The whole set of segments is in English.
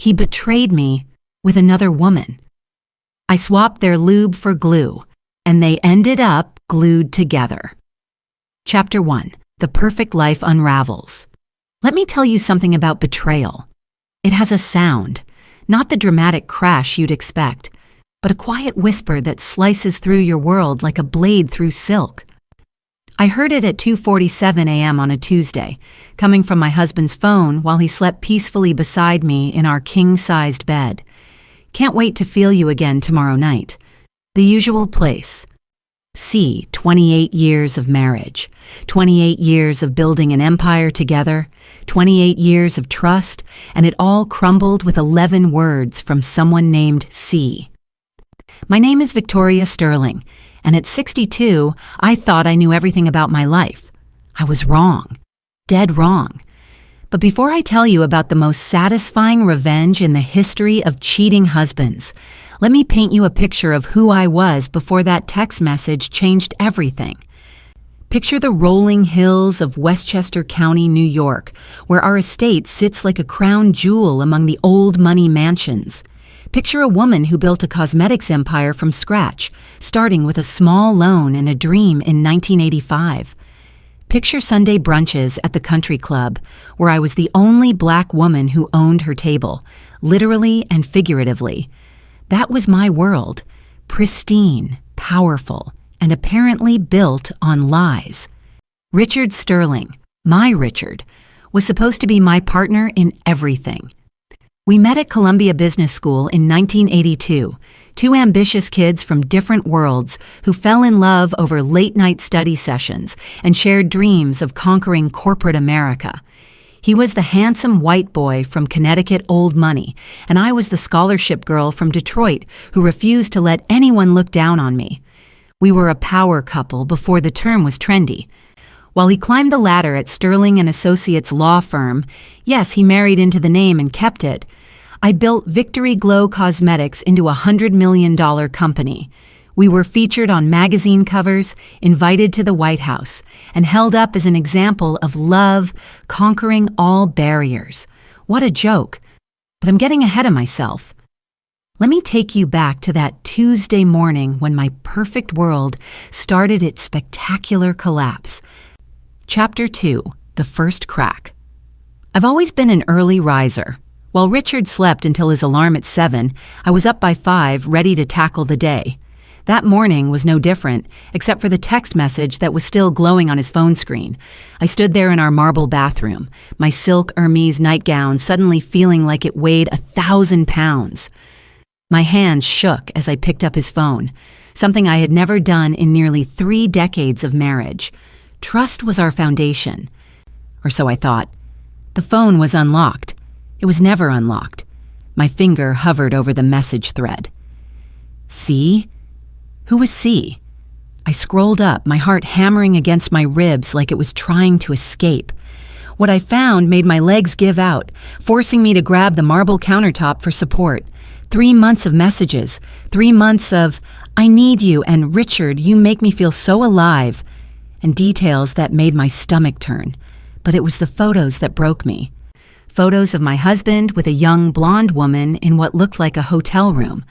He betrayed me with another woman. I swapped their lube for glue, and they ended up glued together. Chapter 1. The Perfect Life Unravels. Let me tell you something about betrayal. It has a sound, not the dramatic crash you'd expect, but a quiet whisper that slices through your world like a blade through silk. I heard it at 2:47 a.m. on a Tuesday, coming from my husband's phone while he slept peacefully beside me in our king-sized bed. Can't wait to feel you again tomorrow night. The usual place. C, 28 years of marriage, 28 years of building an empire together, 28 years of trust, and it all crumbled with 11 words from someone named C. My name is Victoria Sterling, and at 62, I thought I knew everything about my life. I was wrong. Dead wrong. But before I tell you about the most satisfying revenge in the history of cheating husbands, let me paint you a picture of who I was before that text message changed everything. Picture the rolling hills of Westchester County, New York, where our estate sits like a crown jewel among the old money mansions. Picture a woman who built a cosmetics empire from scratch, starting with a small loan and a dream in 1985. Picture Sunday brunches at the country club, where I was the only black woman who owned her table, literally and figuratively. That was my world, pristine, powerful, and apparently built on lies. Richard Sterling, my Richard, was supposed to be my partner in everything. We met at Columbia Business School in 1982, two ambitious kids from different worlds who fell in love over late-night study sessions and shared dreams of conquering corporate America. He was the handsome white boy from Connecticut old money, and I was the scholarship girl from Detroit who refused to let anyone look down on me. We were a power couple before the term was trendy. While he climbed the ladder at Sterling and Associates law firm, yes, he married into the name and kept it, I built Victory Glow Cosmetics into a $100 million company. We were featured on magazine covers, invited to the White House, and held up as an example of love conquering all barriers. What a joke. But I'm getting ahead of myself. Let me take you back to that Tuesday morning when my perfect world started its spectacular collapse. Chapter 2. The First Crack. I've always been an early riser. While Richard slept until his alarm at 7, I was up by 5, ready to tackle the day. That morning was no different, except for the text message that was still glowing on his phone screen. I stood there in our marble bathroom, my silk Hermes nightgown suddenly feeling like it weighed 1,000 pounds. My hands shook as I picked up his phone, something I had never done in nearly 3 decades of marriage. Trust was our foundation. Or so I thought. The phone was unlocked. It was never unlocked. My finger hovered over the message thread. C? Who was C? I scrolled up, my heart hammering against my ribs like it was trying to escape. What I found made my legs give out, forcing me to grab the marble countertop for support. 3 months of messages, 3 months of, I need you, and Richard, you make me feel so alive, and details that made my stomach turn. But it was the photos that broke me. Photos of my husband with a young blonde woman in what looked like a hotel room.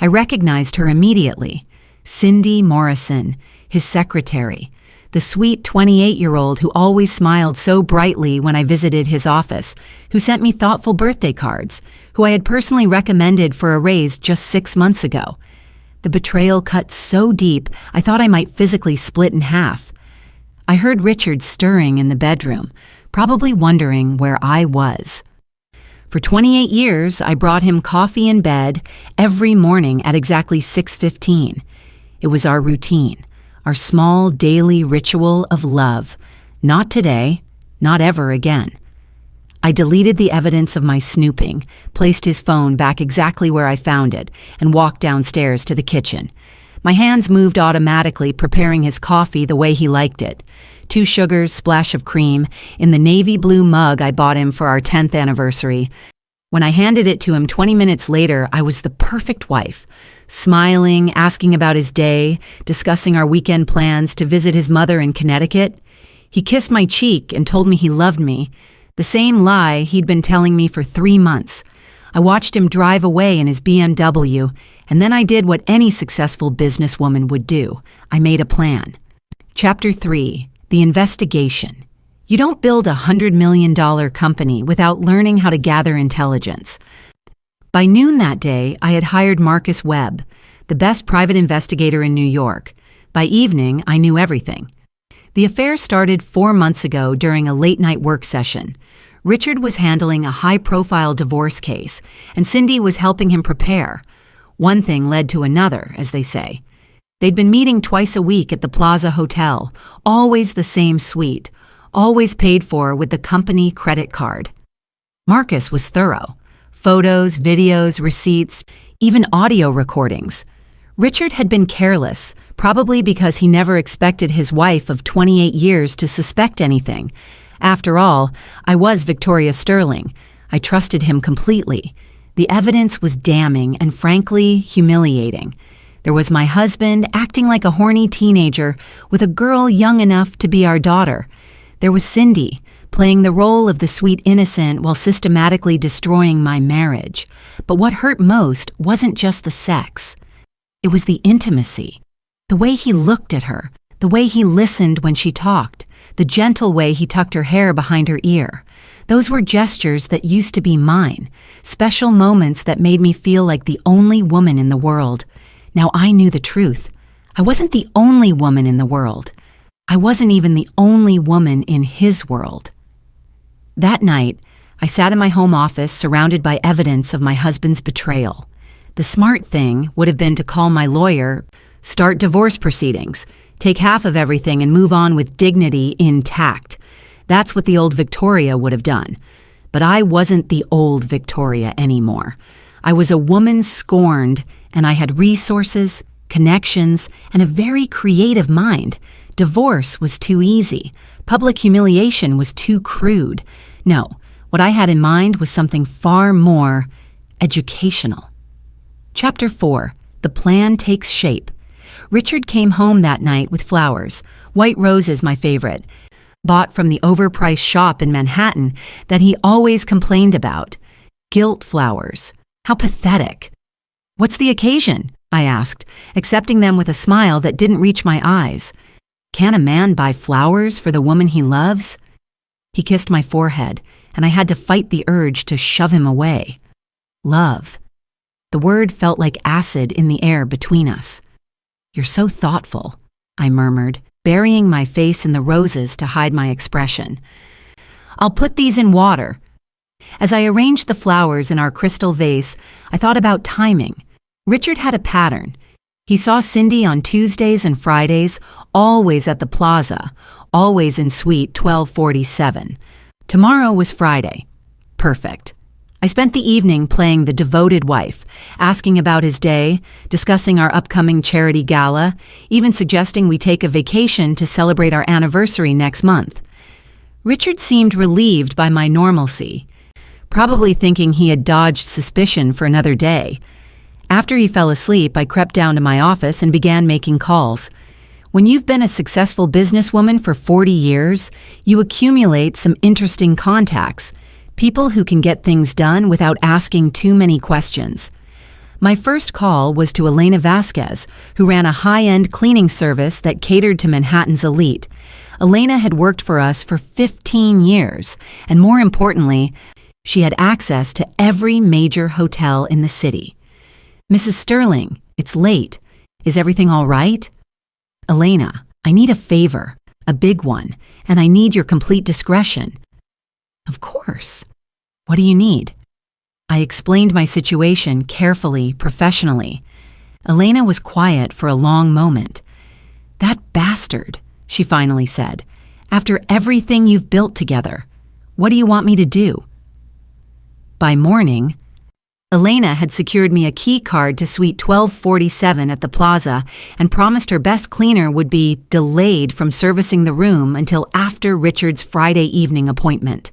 I recognized her immediately. Cindy Morrison, his secretary, the sweet 28-year-old who always smiled so brightly when I visited his office, who sent me thoughtful birthday cards, who I had personally recommended for a raise just 6 months ago. The betrayal cut so deep, I thought I might physically split in half. I heard Richard stirring in the bedroom, probably wondering where I was. For 28 years, I brought him coffee in bed every morning at exactly 6:15. It was our routine, our small daily ritual of love. Not today, not ever again. I deleted the evidence of my snooping, placed his phone back exactly where I found it, and walked downstairs to the kitchen. My hands moved automatically, preparing his coffee the way he liked it. 2 sugars, splash of cream, in the navy blue mug I bought him for our 10th anniversary. When I handed it to him 20 minutes later, I was the perfect wife, smiling, asking about his day, discussing our weekend plans to visit his mother in Connecticut. He kissed my cheek and told me he loved me, the same lie he'd been telling me for 3 months. I watched him drive away in his BMW, and then I did what any successful businesswoman would do. I made a plan. Chapter 3. The Investigation. You don't build a $100 million company without learning how to gather intelligence. By noon that day, I had hired Marcus Webb, the best private investigator in New York. By evening, I knew everything. The affair started 4 months ago during a late-night work session. Richard was handling a high-profile divorce case, and Cindy was helping him prepare. One thing led to another, as they say. They'd been meeting twice a week at the Plaza Hotel, always the same suite, always paid for with the company credit card. Marcus was thorough. Photos, videos, receipts, even audio recordings. Richard had been careless, probably because he never expected his wife of 28 years to suspect anything. After all, I was Victoria Sterling. I trusted him completely. The evidence was damning and frankly humiliating. There was my husband acting like a horny teenager with a girl young enough to be our daughter. There was Cindy, playing the role of the sweet innocent while systematically destroying my marriage. But what hurt most wasn't just the sex. It was the intimacy. The way he looked at her, the way he listened when she talked, the gentle way he tucked her hair behind her ear. Those were gestures that used to be mine, special moments that made me feel like the only woman in the world. Now I knew the truth. I wasn't the only woman in the world. I wasn't even the only woman in his world. That night, I sat in my home office surrounded by evidence of my husband's betrayal. The smart thing would have been to call my lawyer, start divorce proceedings, take half of everything and move on with dignity intact. That's what the old Victoria would have done. But I wasn't the old Victoria anymore. I was a woman scorned, and I had resources, connections, and a very creative mind. Divorce was too easy. Public humiliation was too crude. No, what I had in mind was something far more educational. Chapter 4. The Plan Takes Shape. Richard came home that night with flowers, white roses my favorite, bought from the overpriced shop in Manhattan that he always complained about. Gilt flowers. How pathetic. "What's the occasion?" I asked, accepting them with a smile that didn't reach my eyes. Can a man buy flowers for the woman he loves? He kissed my forehead, and I had to fight the urge to shove him away. Love. The word felt like acid in the air between us. "You're so thoughtful," I murmured, burying my face in the roses to hide my expression. "I'll put these in water." As I arranged the flowers in our crystal vase, I thought about timing. Richard had a pattern. He saw Cindy on Tuesdays and Fridays, always at the plaza, always in suite 1247. Tomorrow was Friday. Perfect. I spent the evening playing the devoted wife, asking about his day, discussing our upcoming charity gala, even suggesting we take a vacation to celebrate our anniversary next month. Richard seemed relieved by my normalcy, probably thinking he had dodged suspicion for another day. After he fell asleep, I crept down to my office and began making calls. When you've been a successful businesswoman for 40 years, you accumulate some interesting contacts, people who can get things done without asking too many questions. My first call was to Elena Vasquez, who ran a high-end cleaning service that catered to Manhattan's elite. Elena had worked for us for 15 years, and more importantly, she had access to every major hotel in the city. "Mrs. Sterling, it's late. Is everything all right?" "Elena, I need a favor, a big one, and I need your complete discretion." "Of course. What do you need?" I explained my situation carefully, professionally. Elena was quiet for a long moment. "That bastard," she finally said. "After everything you've built together, what do you want me to do?" By morning, Elena had secured me a key card to suite 1247 at the plaza and promised her best cleaner would be delayed from servicing the room until after Richard's Friday evening appointment.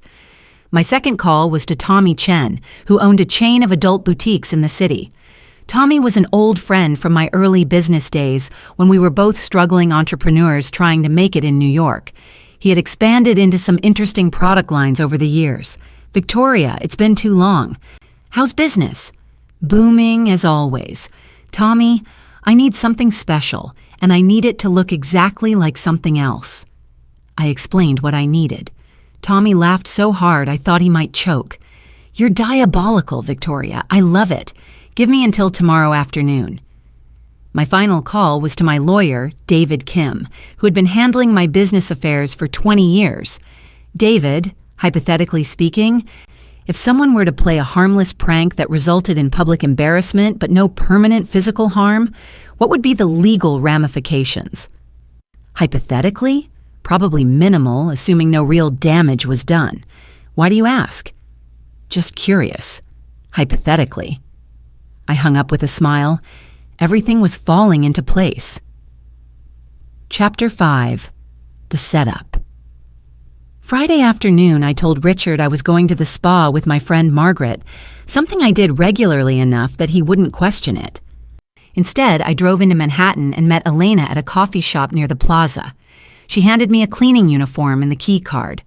My second call was to Tommy Chen, who owned a chain of adult boutiques in the city. Tommy was an old friend from my early business days when we were both struggling entrepreneurs trying to make it in New York. He had expanded into some interesting product lines over the years. "Victoria, it's been too long. How's business? Booming as always. Tommy, I need something special, and I need it to look exactly like something else. I explained what I needed. Tommy laughed so hard I thought he might choke. You're diabolical, Victoria. I love it. Give me until tomorrow afternoon. My final call was to my lawyer, David Kim, who had been handling my business affairs for 20 years. David, hypothetically speaking, if someone were to play a harmless prank that resulted in public embarrassment but no permanent physical harm, what would be the legal ramifications? Hypothetically? Probably minimal, assuming no real damage was done. Why do you ask? Just curious. Hypothetically. I hung up with a smile. Everything was falling into place. Chapter 5. The Setup. Friday afternoon, I told Richard I was going to the spa with my friend Margaret, something I did regularly enough that he wouldn't question it. Instead, I drove into Manhattan and met Elena at a coffee shop near the plaza. She handed me a cleaning uniform and the key card.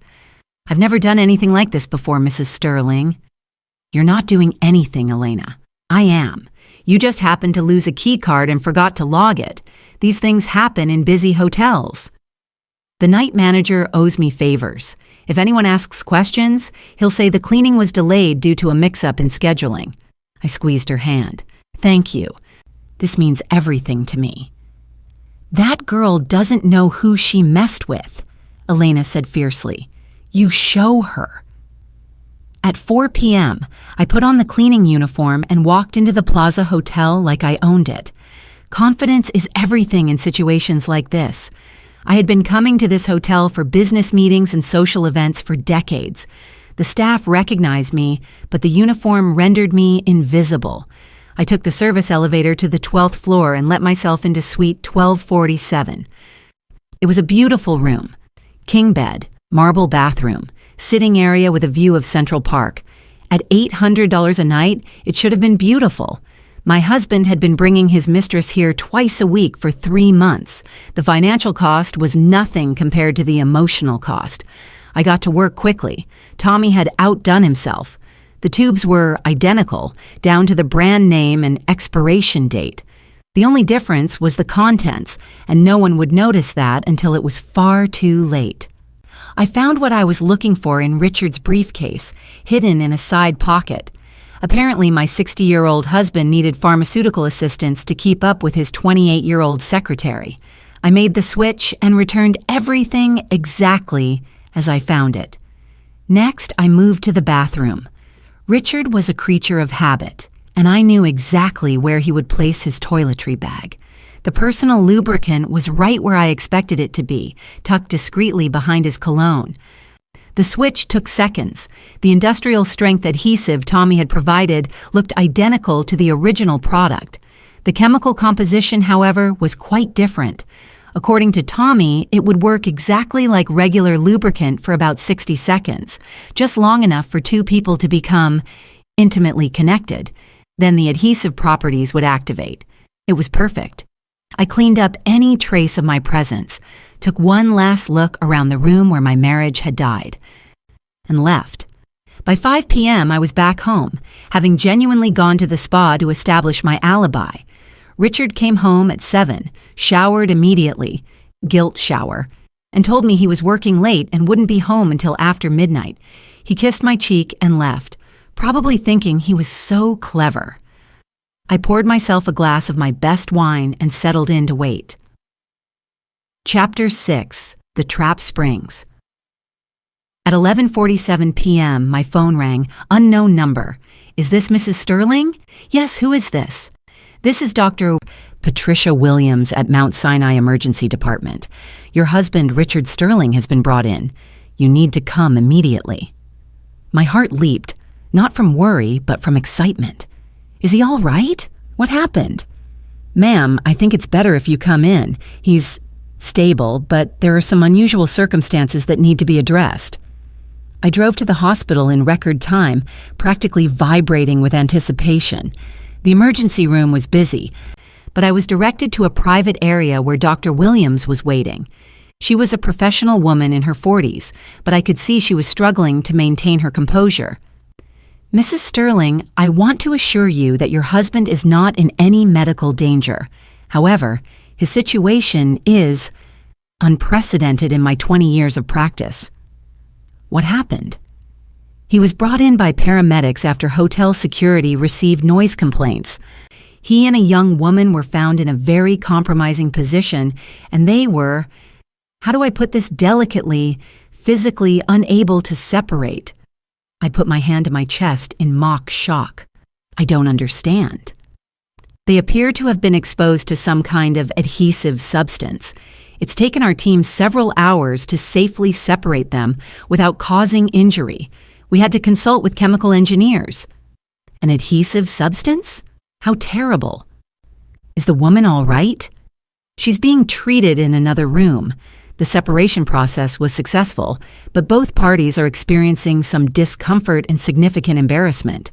I've never done anything like this before, Mrs. Sterling. You're not doing anything, Elena. I am. You just happened to lose a key card and forgot to log it. These things happen in busy hotels. The night manager owes me favors. If anyone asks questions, he'll say the cleaning was delayed due to a mix-up in scheduling. I squeezed her hand. Thank you. This means everything to me. That girl doesn't know who she messed with, Elena said fiercely. You show her. At 4 p.m., I put on the cleaning uniform and walked into the Plaza Hotel like I owned it. Confidence is everything in situations like this. I had been coming to this hotel for business meetings and social events for decades. The staff recognized me, but the uniform rendered me invisible. I took the service elevator to the 12th floor and let myself into suite 1247. It was a beautiful room. King bed, marble bathroom, sitting area with a view of Central Park. At $800 a night, it should have been beautiful. My husband had been bringing his mistress here twice a week for 3 months. The financial cost was nothing compared to the emotional cost. I got to work quickly. Tommy had outdone himself. The tubes were identical, down to the brand name and expiration date. The only difference was the contents, and no one would notice that until it was far too late. I found what I was looking for in Richard's briefcase, hidden in a side pocket. Apparently, my 60-year-old husband needed pharmaceutical assistance to keep up with his 28-year-old secretary. I made the switch and returned everything exactly as I found it. Next, I moved to the bathroom. Richard was a creature of habit, and I knew exactly where he would place his toiletry bag. The personal lubricant was right where I expected it to be, tucked discreetly behind his cologne. The switch took seconds. The industrial-strength adhesive Tommy had provided looked identical to the original product. The chemical composition, however, was quite different. According to Tommy, it would work exactly like regular lubricant for about 60 seconds, just long enough for two people to become intimately connected. Then the adhesive properties would activate. It was perfect. I cleaned up any trace of my presence, took one last look around the room where my marriage had died, and left. By 5 p.m., I was back home, having genuinely gone to the spa to establish my alibi. Richard came home at 7, showered immediately, guilt shower, and told me he was working late and wouldn't be home until after midnight. He kissed my cheek and left, probably thinking he was so clever. I poured myself a glass of my best wine and settled in to wait. Chapter 6. The Trap Springs. At 11:47 p.m., my phone rang. Unknown number. Is this Mrs. Sterling? Yes, who is this? This is Dr. Patricia Williams at Mount Sinai Emergency Department. Your husband, Richard Sterling, has been brought in. You need to come immediately. My heart leaped, not from worry, but from excitement. Is he all right? What happened? Ma'am, I think it's better if you come in. He's stable, but there are some unusual circumstances that need to be addressed. I drove to the hospital in record time, practically vibrating with anticipation. The emergency room was busy, but I was directed to a private area where Dr. Williams was waiting. She was a professional woman in her 40s, but I could see she was struggling to maintain her composure. Mrs. Sterling, I want to assure you that your husband is not in any medical danger. However, his situation is unprecedented in my 20 years of practice. What happened? He was brought in by paramedics after hotel security received noise complaints. He and a young woman were found in a very compromising position, and they were, how do I put this delicately, physically unable to separate. I put my hand to my chest in mock shock. I don't understand. They appear to have been exposed to some kind of adhesive substance. It's taken our team several hours to safely separate them without causing injury. We had to consult with chemical engineers. An adhesive substance? How terrible. Is the woman all right? She's being treated in another room. The separation process was successful, but both parties are experiencing some discomfort and significant embarrassment.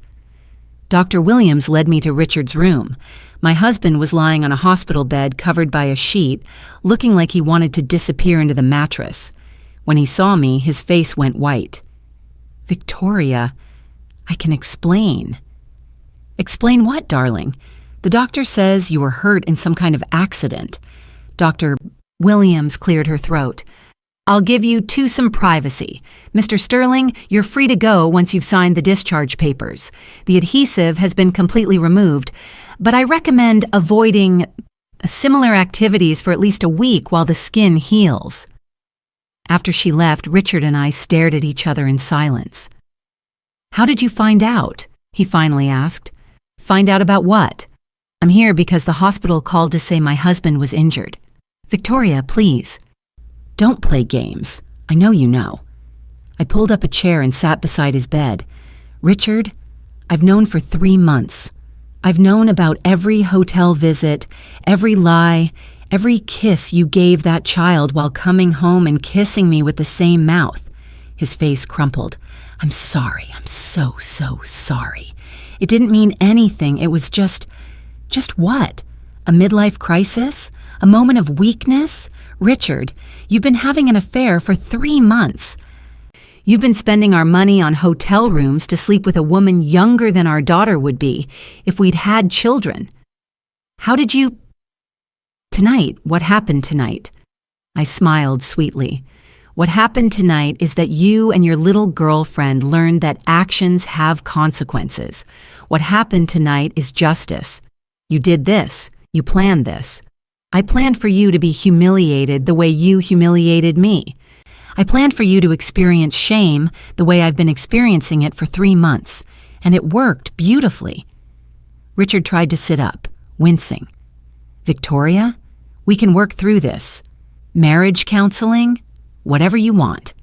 Dr. Williams led me to Richard's room. My husband was lying on a hospital bed covered by a sheet, looking like he wanted to disappear into the mattress. When he saw me, his face went white. Victoria, I can explain. Explain what, darling? The doctor says you were hurt in some kind of accident. Dr. Williams cleared her throat. I'll give you some privacy. Mr. Sterling, you're free to go once you've signed the discharge papers. The adhesive has been completely removed, but I recommend avoiding similar activities for at least a week while the skin heals. After she left, Richard and I stared at each other in silence. How did you find out? He finally asked. Find out about what? I'm here because the hospital called to say my husband was injured. Victoria, please. Don't play games. I know you know. I pulled up a chair and sat beside his bed. Richard, I've known for 3 months. I've known about every hotel visit, every lie, every kiss you gave that child while coming home and kissing me with the same mouth. His face crumpled. I'm sorry. I'm so sorry. It didn't mean anything. It was just what? A midlife crisis? A moment of weakness? Richard, you've been having an affair for 3 months. You've been spending our money on hotel rooms to sleep with a woman younger than our daughter would be if we'd had children. How did you... Tonight, what happened tonight? I smiled sweetly. What happened tonight is that you and your little girlfriend learned that actions have consequences. What happened tonight is justice. You did this. You planned this. I planned for you to be humiliated the way you humiliated me. I planned for you to experience shame the way I've been experiencing it for 3 months, and it worked beautifully. Richard tried to sit up, wincing. Victoria, we can work through this. Marriage counseling, whatever you want.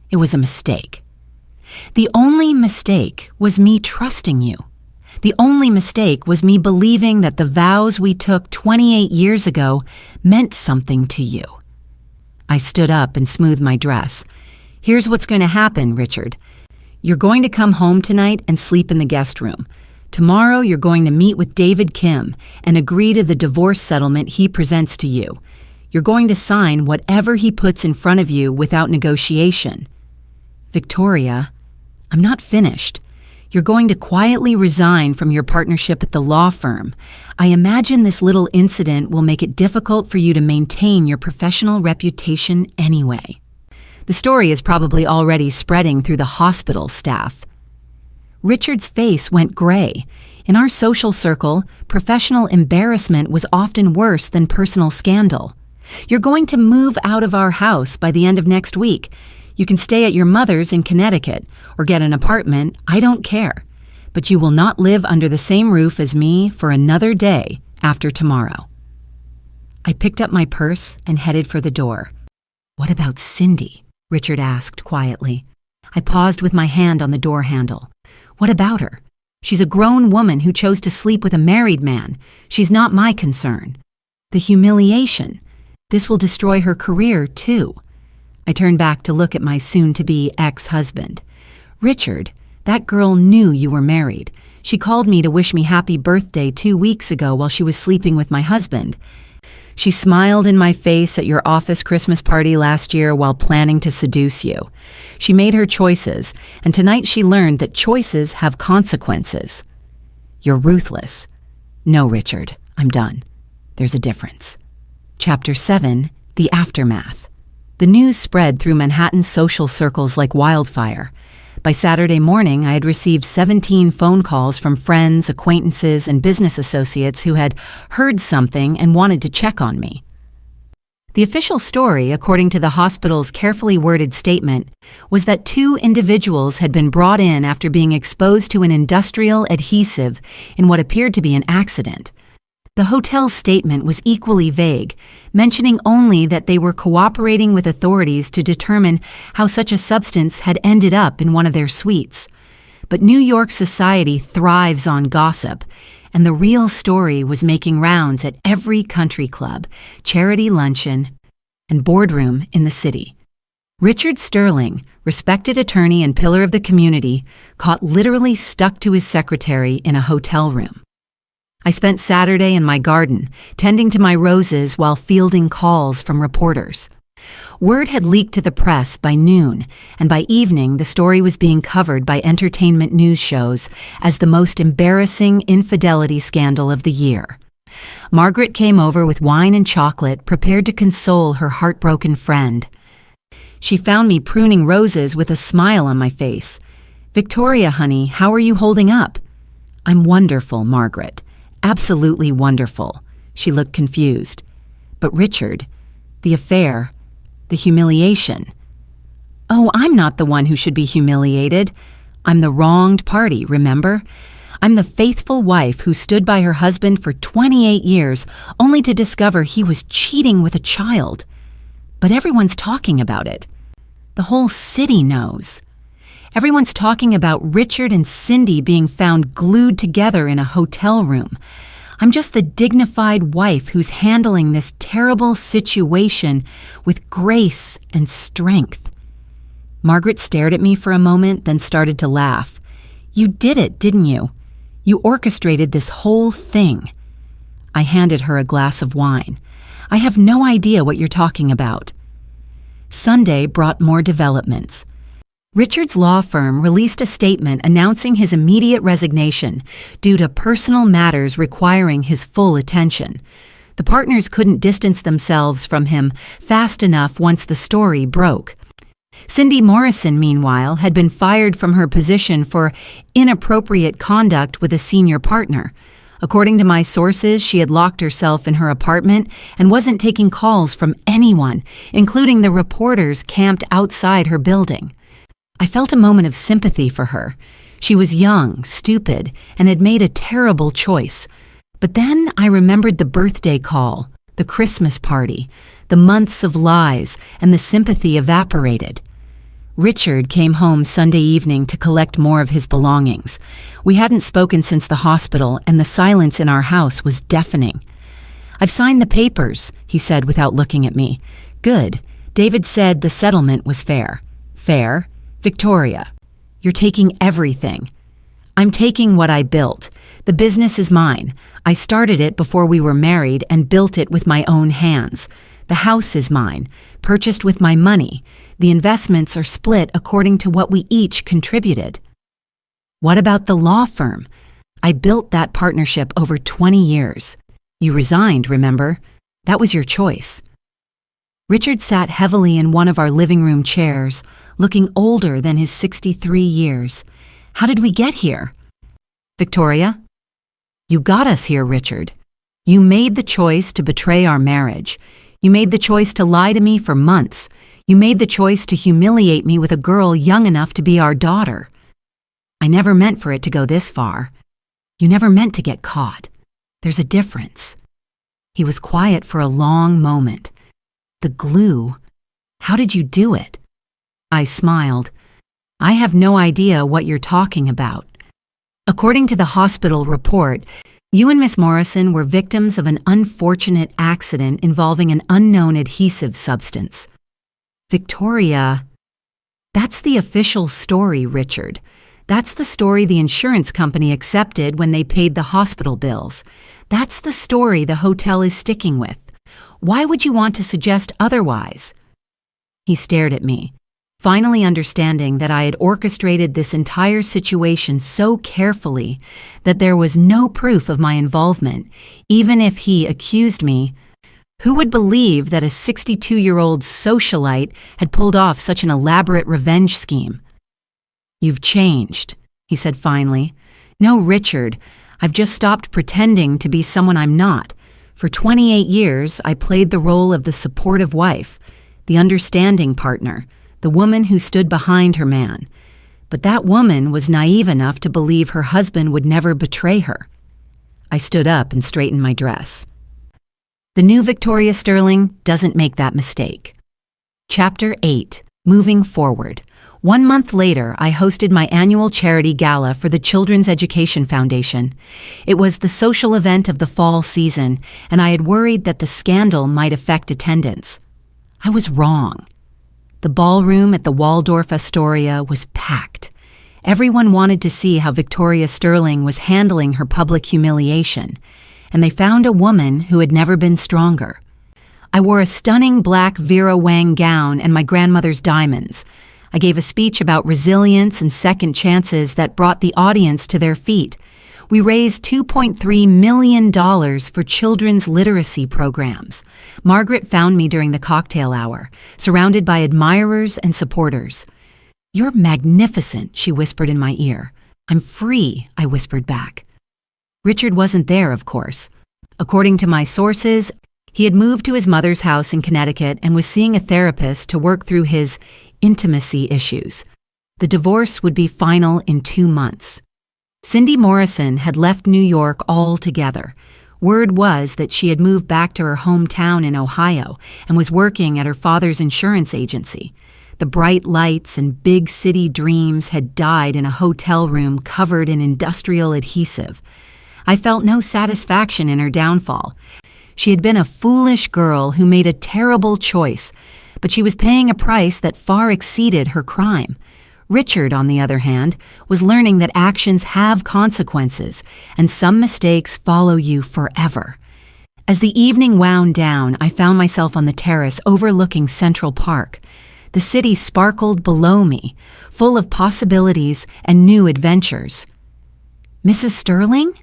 It was a mistake. The only mistake was me trusting you. The only mistake was me believing that the vows we took 28 years ago meant something to you. I stood up and smoothed my dress. Here's what's going to happen, Richard. You're going to come home tonight and sleep in the guest room. Tomorrow you're going to meet with David Kim and agree to the divorce settlement he presents to you. You're going to sign whatever he puts in front of you without negotiation. Victoria, I'm not finished. You're going to quietly resign from your partnership at the law firm. I imagine this little incident will make it difficult for you to maintain your professional reputation anyway. The story is probably already spreading through the hospital staff. Richard's face went gray. In our social circle, professional embarrassment was often worse than personal scandal. You're going to move out of our house by the end of next week. You can stay at your mother's in Connecticut or get an apartment, I don't care. But you will not live under the same roof as me for another day after tomorrow. I picked up my purse and headed for the door. What about Cindy? Richard asked quietly. I paused with my hand on the door handle. What about her? She's a grown woman who chose to sleep with a married man. She's not my concern. The humiliation. This will destroy her career, too. I turned back to look at my soon-to-be ex-husband. Richard, that girl knew you were married. She called me to wish me happy birthday 2 weeks ago while she was sleeping with my husband. She smiled in my face at your office Christmas party last year while planning to seduce you. She made her choices, and tonight she learned that choices have consequences. You're ruthless. No, Richard, I'm done. There's a difference. Chapter 7, The Aftermath. The news spread through Manhattan's social circles like wildfire. By Saturday morning, I had received 17 phone calls from friends, acquaintances, and business associates who had heard something and wanted to check on me. The official story, according to the hospital's carefully worded statement, was that 2 individuals had been brought in after being exposed to an industrial adhesive in what appeared to be an accident. The hotel's statement was equally vague, mentioning only that they were cooperating with authorities to determine how such a substance had ended up in one of their suites. But New York society thrives on gossip, and the real story was making rounds at every country club, charity luncheon, and boardroom in the city. Richard Sterling, respected attorney and pillar of the community, caught literally stuck to his secretary in a hotel room. I spent Saturday in my garden, tending to my roses while fielding calls from reporters. Word had leaked to the press by noon, and by evening the story was being covered by entertainment news shows as the most embarrassing infidelity scandal of the year. Margaret came over with wine and chocolate, prepared to console her heartbroken friend. She found me pruning roses with a smile on my face. "Victoria, honey, how are you holding up?" "I'm wonderful, Margaret. Absolutely wonderful." She looked confused. "But Richard, the affair, the humiliation." "Oh, I'm not the one who should be humiliated. I'm the wronged party, remember? I'm the faithful wife who stood by her husband for 28 years only to discover he was cheating with a child. But everyone's talking about it. The whole city knows. Everyone's talking about Richard and Cindy being found glued together in a hotel room. I'm just the dignified wife who's handling this terrible situation with grace and strength." Margaret stared at me for a moment, then started to laugh. "You did it, didn't you? You orchestrated this whole thing." I handed her a glass of wine. "I have no idea what you're talking about." Sunday brought more developments. Richard's law firm released a statement announcing his immediate resignation due to personal matters requiring his full attention. The partners couldn't distance themselves from him fast enough once the story broke. Cindy Morrison, meanwhile, had been fired from her position for inappropriate conduct with a senior partner. According to my sources, she had locked herself in her apartment and wasn't taking calls from anyone, including the reporters camped outside her building. I felt a moment of sympathy for her. She was young, stupid, and had made a terrible choice. But then I remembered the birthday call, the Christmas party, the months of lies, and the sympathy evaporated. Richard came home Sunday evening to collect more of his belongings. We hadn't spoken since the hospital, and the silence in our house was deafening. "I've signed the papers," he said without looking at me. "Good. David said the settlement was fair." "Fair? Victoria, you're taking everything." "I'm taking what I built. The business is mine. I started it before we were married and built it with my own hands. The house is mine, purchased with my money. The investments are split according to what we each contributed." "What about the law firm? I built that partnership over 20 years. You resigned, remember? That was your choice." Richard sat heavily in one of our living room chairs, looking older than his 63 years. "How did we get here?" "Victoria, you got us here, Richard. You made the choice to betray our marriage. You made the choice to lie to me for months. You made the choice to humiliate me with a girl young enough to be our daughter. I never meant for it to go this far. You never meant to get caught. There's a difference." He was quiet for a long moment. "The glue, how did you do it?" I smiled. "I have no idea what you're talking about. According to the hospital report, you and Miss Morrison were victims of an unfortunate accident involving an unknown adhesive substance." "Victoria, that's the official story, Richard. That's the story the insurance company accepted when they paid the hospital bills. That's the story the hotel is sticking with. Why would you want to suggest otherwise?" He stared at me, finally understanding that I had orchestrated this entire situation so carefully that there was no proof of my involvement, even if he accused me. Who would believe that a 62-year-old socialite had pulled off such an elaborate revenge scheme? "You've changed," he said finally. "No, Richard, I've just stopped pretending to be someone I'm not. For 28 years, I played the role of the supportive wife, the understanding partner, the woman who stood behind her man. But that woman was naive enough to believe her husband would never betray her." I stood up and straightened my dress. The new Victoria Sterling doesn't make that mistake. Chapter 8. Moving Forward. 1 month later, I hosted my annual charity gala for the Children's Education Foundation. It was the social event of the fall season, and I had worried that the scandal might affect attendance. I was wrong. The ballroom at the Waldorf Astoria was packed. Everyone wanted to see how Victoria Sterling was handling her public humiliation, and they found a woman who had never been stronger. I wore a stunning black Vera Wang gown and my grandmother's diamonds. I gave a speech about resilience and second chances that brought the audience to their feet. We raised $2.3 million for children's literacy programs. Margaret found me during the cocktail hour, surrounded by admirers and supporters. "You're magnificent," she whispered in my ear. "I'm free," I whispered back. Richard wasn't there, of course. According to my sources, he had moved to his mother's house in Connecticut and was seeing a therapist to work through his intimacy issues. The divorce would be final in 2 months. Cindy Morrison had left New York altogether. Word was that she had moved back to her hometown in Ohio and was working at her father's insurance agency. The bright lights and big city dreams had died in a hotel room covered in industrial adhesive. I felt no satisfaction in her downfall. She had been a foolish girl who made a terrible choice, but she was paying a price that far exceeded her crime. Richard, on the other hand, was learning that actions have consequences, and some mistakes follow you forever. As the evening wound down, I found myself on the terrace overlooking Central Park. The city sparkled below me, full of possibilities and new adventures. "Mrs. Sterling?"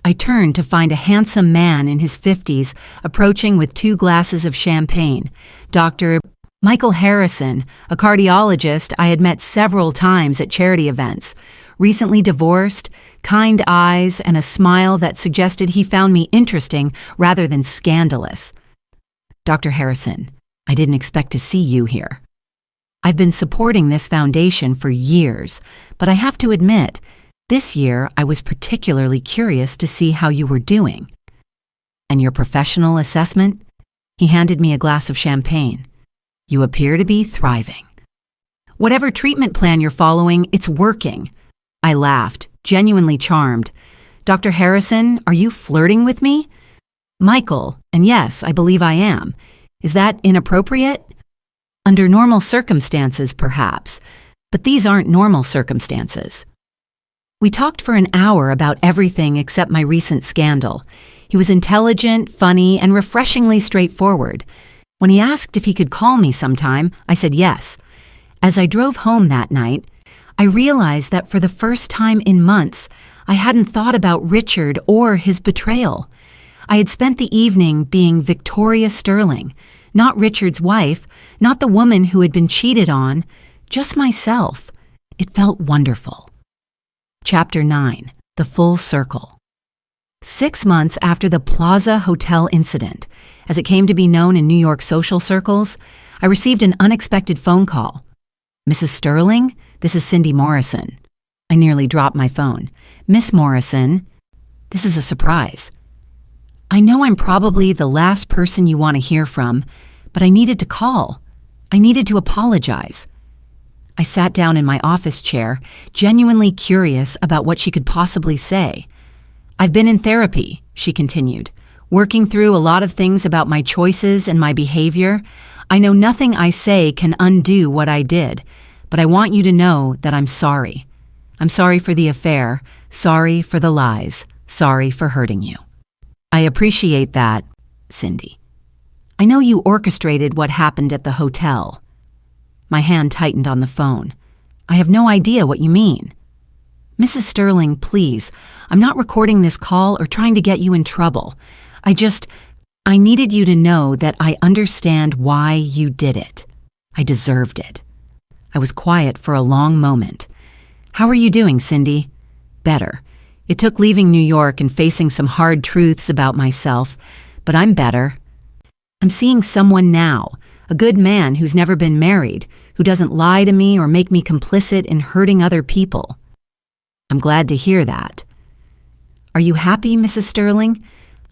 I turned to find a handsome man in his 50s approaching with 2 glasses of champagne. Dr. Michael Harrison, a cardiologist I had met several times at charity events, recently divorced, kind eyes, and a smile that suggested he found me interesting rather than scandalous. "Dr. Harrison, I didn't expect to see you here. I've been supporting this foundation for years, but I have to admit, this year I was particularly curious to see how you were doing." "And your professional assessment?" He handed me a glass of champagne. "You appear to be thriving." "Whatever treatment plan you're following, it's working." I laughed, genuinely charmed. "Dr. Harrison, are you flirting with me?" "Michael, and yes, I believe I am. Is that inappropriate?" "Under normal circumstances, perhaps, but these aren't normal circumstances." We talked for an hour about everything except my recent scandal. He was intelligent, funny, and refreshingly straightforward. When he asked if he could call me sometime, I said yes. As I drove home that night, I realized that for the first time in months, I hadn't thought about Richard or his betrayal. I had spent the evening being Victoria Sterling, not Richard's wife, not the woman who had been cheated on, just myself. It felt wonderful. Chapter 9. The Full Circle. 6 months after the Plaza Hotel incident, as it came to be known in New York social circles, I received an unexpected phone call. "Mrs. Sterling, this is Cindy Morrison." I nearly dropped my phone. "Miss Morrison, this is a surprise. I know I'm probably the last person you want to hear from, but I needed to call. I needed to apologize." I sat down in my office chair, genuinely curious about what she could possibly say. "I've been in therapy," she continued, "working through a lot of things about my choices and my behavior. I know nothing I say can undo what I did, but I want you to know that I'm sorry. I'm sorry for the affair, sorry for the lies, sorry for hurting you." "I appreciate that, Cindy." I know you orchestrated what happened at the hotel. My hand tightened on the phone. I have no idea what you mean. Mrs. Sterling, please, I'm not recording this call or trying to get you in trouble. I needed you to know that I understand why you did it. I deserved it. I was quiet for a long moment. How are you doing, Cindy? Better. It took leaving New York and facing some hard truths about myself, but I'm better. I'm seeing someone now, a good man who's never been married, who doesn't lie to me or make me complicit in hurting other people. I'm glad to hear that. Are you happy, Mrs. Sterling?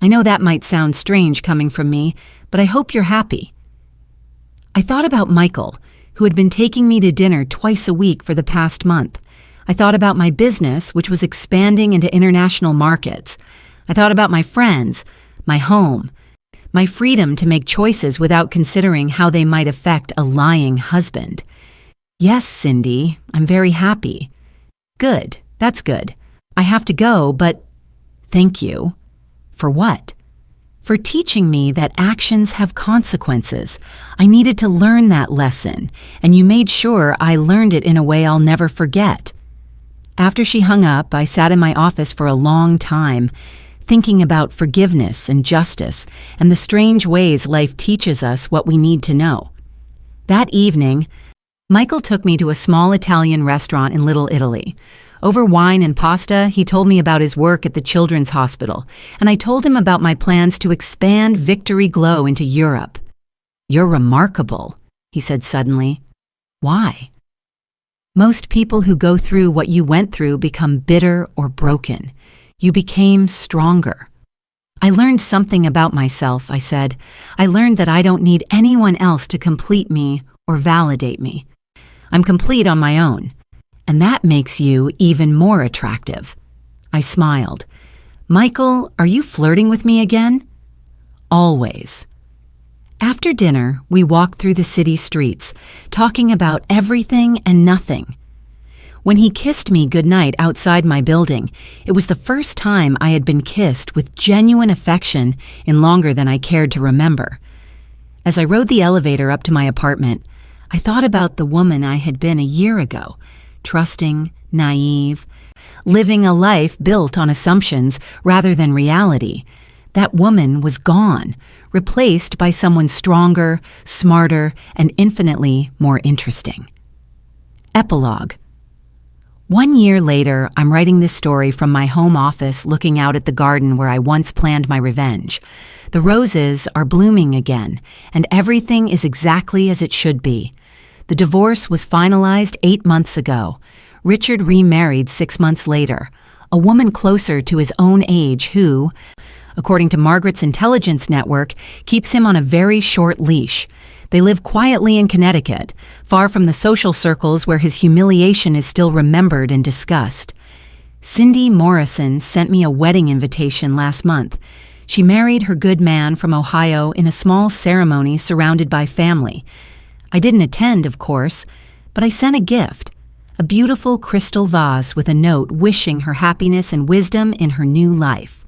I know that might sound strange coming from me, but I hope you're happy. I thought about Michael, who had been taking me to dinner twice a week for the past month. I thought about my business, which was expanding into international markets. I thought about my friends, my home, my freedom to make choices without considering how they might affect a lying husband. Yes, Cindy, I'm very happy. Good, that's good. I have to go, but thank you. For what? For teaching me that actions have consequences. I needed to learn that lesson, and you made sure I learned it in a way I'll never forget. After she hung up, I sat in my office for a long time, thinking about forgiveness and justice and the strange ways life teaches us what we need to know. That evening, Michael took me to a small Italian restaurant in Little Italy. Over wine and pasta, he told me about his work at the Children's Hospital, and I told him about my plans to expand Victory Glow into Europe. You're remarkable, he said suddenly. Why? Most people who go through what you went through become bitter or broken. You became stronger. I learned something about myself, I said. I learned that I don't need anyone else to complete me or validate me. I'm complete on my own. And that makes you even more attractive. I smiled. Michael, are you flirting with me again? Always. After dinner, we walked through the city streets, talking about everything and nothing. When he kissed me goodnight outside my building, it was the first time I had been kissed with genuine affection in longer than I cared to remember. As I rode the elevator up to my apartment, I thought about the woman I had been a year ago, trusting, naive, living a life built on assumptions rather than reality. That woman was gone, replaced by someone stronger, smarter, and infinitely more interesting. Epilogue. 1 year later, I'm writing this story from my home office looking out at the garden where I once planned my revenge. The roses are blooming again, and everything is exactly as it should be. The divorce was finalized 8 months ago. Richard remarried 6 months later, a woman closer to his own age who, according to Margaret's intelligence network, keeps him on a very short leash. They live quietly in Connecticut, far from the social circles where his humiliation is still remembered and discussed. Cindy Morrison sent me a wedding invitation last month. She married her good man from Ohio in a small ceremony surrounded by family. I didn't attend, of course, but I sent a gift, a beautiful crystal vase with a note wishing her happiness and wisdom in her new life.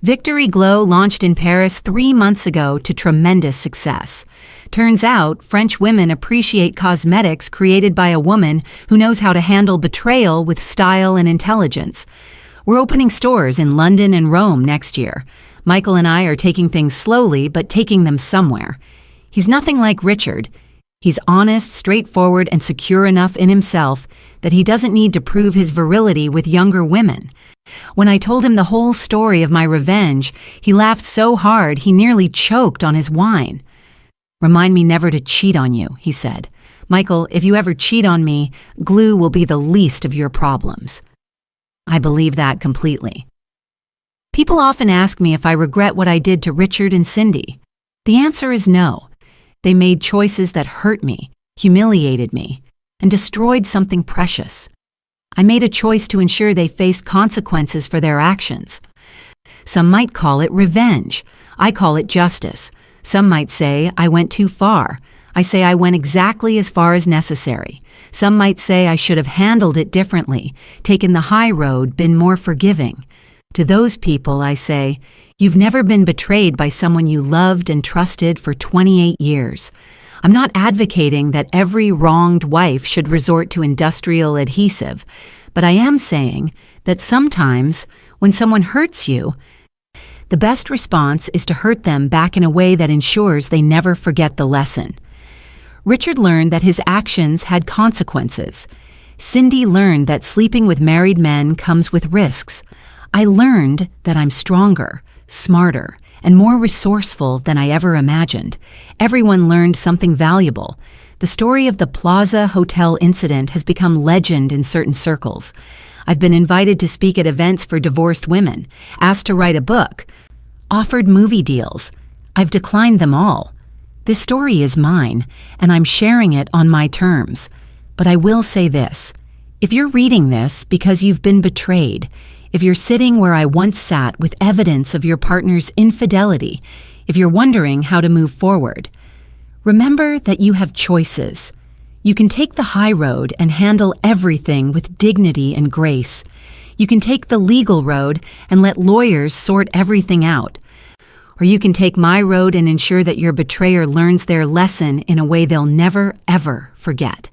Victory Glow launched in Paris 3 months ago to tremendous success. Turns out, French women appreciate cosmetics created by a woman who knows how to handle betrayal with style and intelligence. We're opening stores in London and Rome next year. Michael and I are taking things slowly, but taking them somewhere. He's nothing like Richard. He's honest, straightforward, and secure enough in himself that he doesn't need to prove his virility with younger women. When I told him the whole story of my revenge, he laughed so hard he nearly choked on his wine. Remind me never to cheat on you, he said. Michael, if you ever cheat on me, glue will be the least of your problems. I believe that completely. People often ask me if I regret what I did to Richard and Cindy. The answer is no. They made choices that hurt me, humiliated me, and destroyed something precious. I made a choice to ensure they faced consequences for their actions. Some might call it revenge. I call it justice. Some might say I went too far. I say I went exactly as far as necessary. Some might say I should have handled it differently, taken the high road, been more forgiving. To those people, I say, you've never been betrayed by someone you loved and trusted for 28 years. I'm not advocating that every wronged wife should resort to industrial adhesive, but I am saying that sometimes when someone hurts you, the best response is to hurt them back in a way that ensures they never forget the lesson. Richard learned that his actions had consequences. Cindy learned that sleeping with married men comes with risks. I learned that I'm stronger, smarter, and more resourceful than I ever imagined. Everyone learned something valuable. The story of the Plaza Hotel incident has become legend in certain circles. I've been invited to speak at events for divorced women, asked to write a book, offered movie deals. I've declined them all. This story is mine, and I'm sharing it on my terms. But I will say this. If you're reading this because you've been betrayed, if you're sitting where I once sat with evidence of your partner's infidelity, if you're wondering how to move forward, remember that you have choices. You can take the high road and handle everything with dignity and grace. You can take the legal road and let lawyers sort everything out. Or you can take my road and ensure that your betrayer learns their lesson in a way they'll never, ever forget.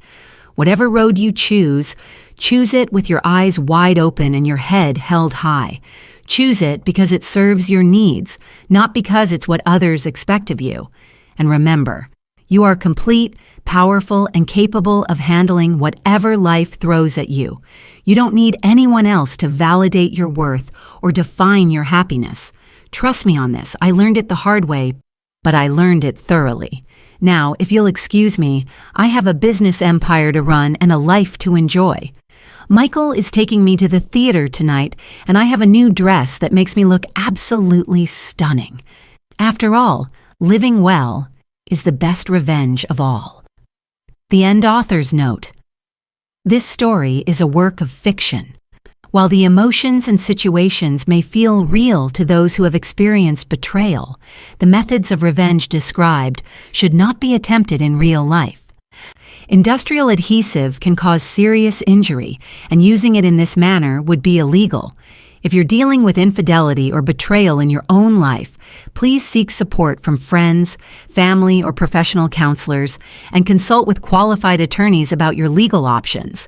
Whatever road you choose it with your eyes wide open and your head held high. Choose it because it serves your needs, not because it's what others expect of you. And remember, you are complete, powerful, and capable of handling whatever life throws at you. You don't need anyone else to validate your worth or define your happiness. Trust me on this. I learned it the hard way, but I learned it thoroughly. Now, if you'll excuse me, I have a business empire to run and a life to enjoy. Michael is taking me to the theater tonight, and I have a new dress that makes me look absolutely stunning. After all, living well is the best revenge of all. The end author's note. This story is a work of fiction. While the emotions and situations may feel real to those who have experienced betrayal, the methods of revenge described should not be attempted in real life. Industrial adhesive can cause serious injury, and using it in this manner would be illegal. If you're dealing with infidelity or betrayal in your own life, please seek support from friends, family, or professional counselors, and consult with qualified attorneys about your legal options.